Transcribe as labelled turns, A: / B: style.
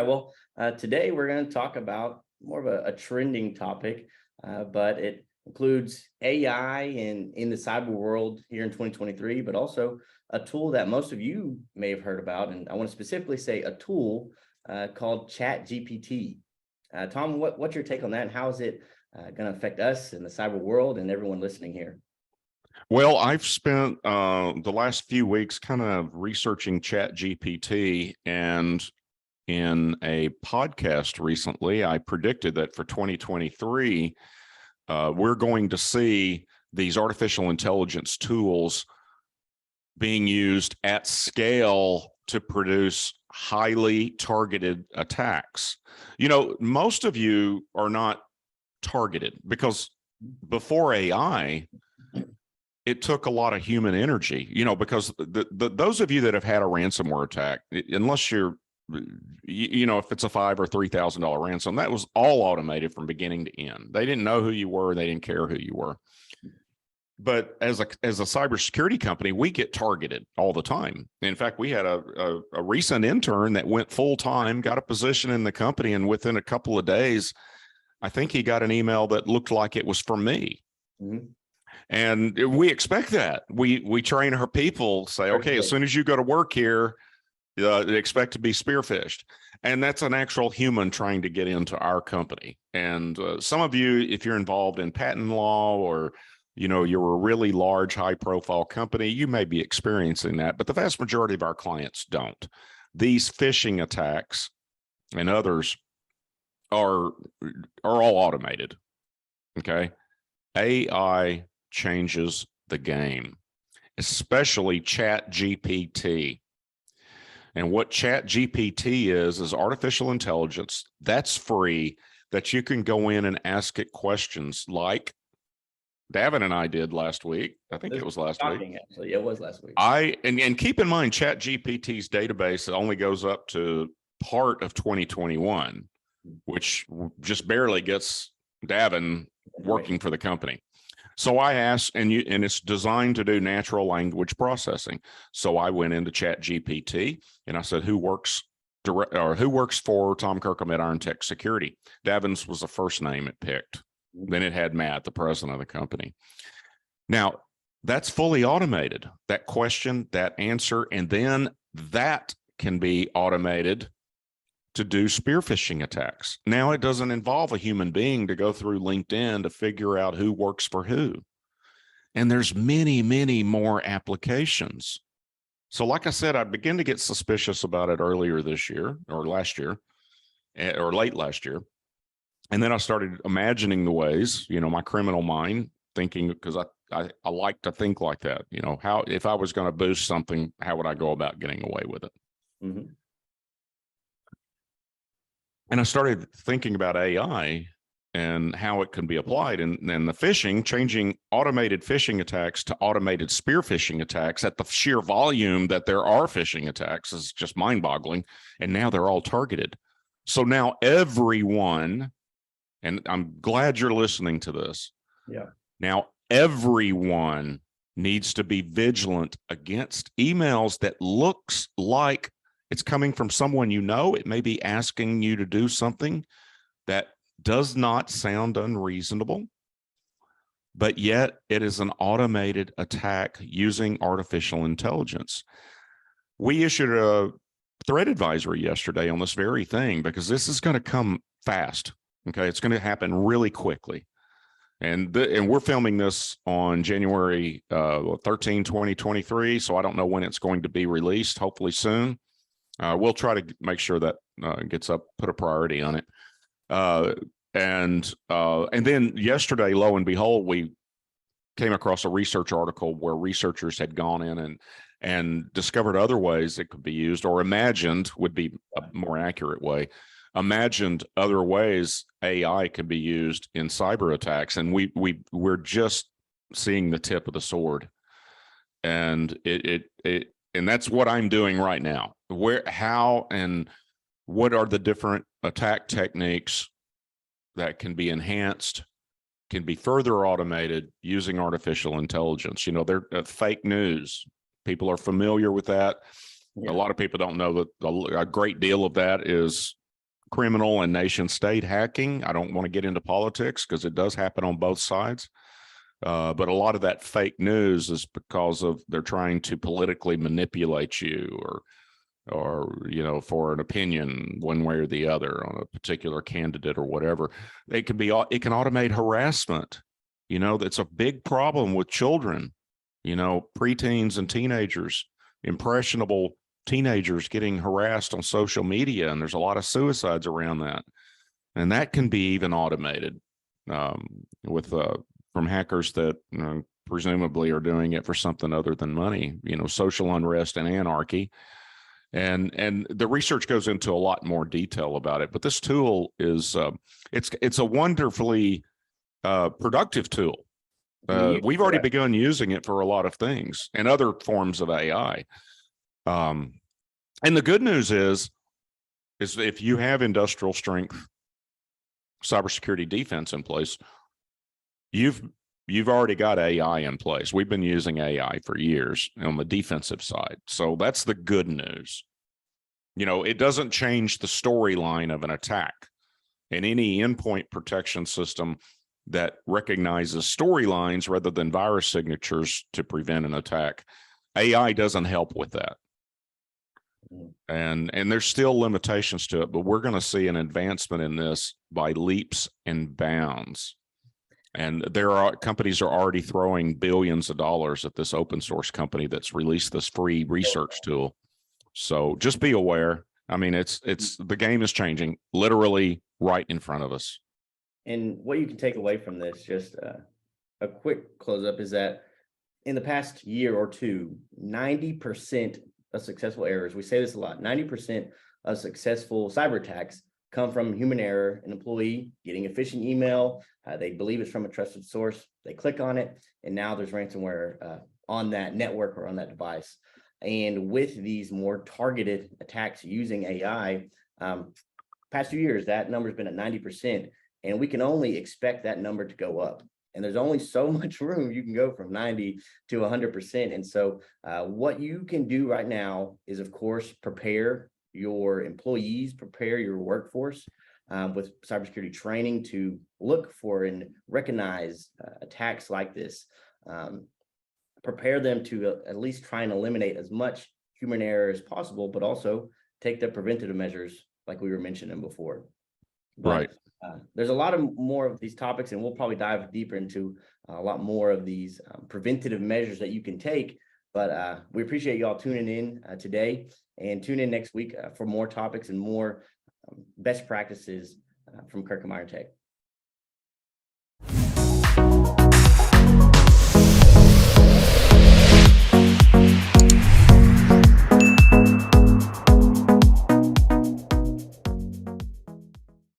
A: right. Well, today we're going to talk about more of a trending topic, but it includes AI in the cyber world here in 2023, but also a tool that most of you may have heard about. And I want to specifically say a tool called ChatGPT. Tom, what's your take on that? And how is it going to affect us in the cyber world and everyone listening here?
B: Well, I've spent the last few weeks kind of researching ChatGPT, and in a podcast recently, I predicted that for 2023, we're going to see these artificial intelligence tools being used at scale to produce highly targeted attacks. You know, most of you are not targeted because before AI, it took a lot of human energy, you know, because those of you that have had a ransomware attack, unless you're, you know, if it's a $5,000 or $3,000 ransom, that was all automated from beginning to end. They didn't know who you were. They didn't care who you were. But as a cybersecurity company, we get targeted all the time. In fact, we had a recent intern that went full time, got a position in the company, and within a couple of days, I think he got an email that looked like it was from me. Mm-hmm. And we expect that. We train our people, say, okay, as soon as you go to work here, they expect to be spearphished. And that's an actual human trying to get into our company. And some of you, if you're involved in patent law or, you know, you're a really large, high profile company, you may be experiencing that, but the vast majority of our clients don't. These phishing attacks and others are all automated. Okay. AI changes the game, especially ChatGPT. And what ChatGPT is artificial intelligence that's free, that you can go in and ask it questions like Davin and I did last week. I think it was last week.
A: Actually, it was last week.
B: And keep in mind, ChatGPT's database only goes up to part of 2021, which just barely gets Davin working for the company. So I asked, and it's designed to do natural language processing. So I went into ChatGPT and I said, who works for Tom Kirkham at Untitled Security? Davin's was the first name it picked. Then it had Matt, the president of the company. Now that's fully automated, that question, that answer, and then that can be automated to do spear phishing attacks. Now it doesn't involve a human being to go through LinkedIn to figure out who works for who. And there's many, many more applications. So like I said, I began to get suspicious about it earlier this year or last year or late last year. And then I started imagining the ways, you know, my criminal mind thinking, because I like to think like that, you know, how, if I was going to boost something, how would I go about getting away with it? Mm-hmm. And I started thinking about AI and how it can be applied. And then the phishing, changing automated phishing attacks to automated spear phishing attacks at the sheer volume that there are phishing attacks is just mind boggling. And now they're all targeted. So now everyone, and I'm glad you're listening to this. Yeah. Now everyone needs to be vigilant against emails that looks like it's coming from someone you know. It may be asking you to do something that does not sound unreasonable, but yet it is an automated attack using artificial intelligence. We issued a threat advisory yesterday on this very thing because this is going to come fast. Okay, it's going to happen really quickly. And we're filming this on January 13, 2023, so I don't know when it's going to be released, hopefully soon. We'll try to make sure that gets up, put a priority on it. And then yesterday, lo and behold, we came across a research article where researchers had gone in and discovered other ways it could be used, or imagined would be a more accurate way, imagined other ways AI could be used in cyber attacks. And we're just seeing the tip of the sword. And and that's what I'm doing right now. How and what are the different attack techniques that can be enhanced, can be further automated using artificial intelligence? You know, they're fake news. People are familiar with that. Yeah. A lot of people don't know that a great deal of that is criminal and nation state hacking. I don't want to get into politics because it does happen on both sides. But a lot of that fake news is because of they're trying to politically manipulate you or for an opinion one way or the other on a particular candidate or whatever. It can automate harassment. That's a big problem with children, preteens and teenagers, impressionable teenagers getting harassed on social media. And there's a lot of suicides around that. And that can be even automated from hackers that presumably are doing it for something other than money, social unrest and anarchy. And the research goes into a lot more detail about it. But this tool is it's a wonderfully productive tool. We've already begun using it for a lot of things and other forms of AI. And the good news is if you have industrial strength cybersecurity defense in place, you've already got AI in place. We've been using AI for years on the defensive side. So that's the good news. It doesn't change the storyline of an attack. And any endpoint protection system that recognizes storylines rather than virus signatures to prevent an attack, AI doesn't help with that. And there's still limitations to it, but we're going to see an advancement in this by leaps and bounds. And companies are already throwing billions of dollars at this open source company that's released this free research tool. So just be aware. I mean, it's the game is changing literally right in front of us.
A: And what you can take away from this, just a quick close up, is that in the past year or two, 90% of successful errors, we say this a lot, 90% of successful cyber attacks come from human error, an employee getting a phishing email. They believe it's from a trusted source. They click on it, and now there's ransomware on that network or on that device. And with these more targeted attacks using AI, past few years, that number's been at 90%, and we can only expect that number to go up. And there's only so much room you can go from 90 to 100%. And so what you can do right now is, of course, prepare your employees, prepare your workforce with cybersecurity training to look for and recognize attacks like this. Prepare them to at least try and eliminate as much human error as possible, but also take the preventative measures like we were mentioning before. But,
B: right.
A: There's a lot of more of these topics, and we'll probably dive deeper into a lot more of these preventative measures that you can take. But we appreciate you all tuning in today, and tune in next week for more topics and more best practices from Kirkham Iron Tech.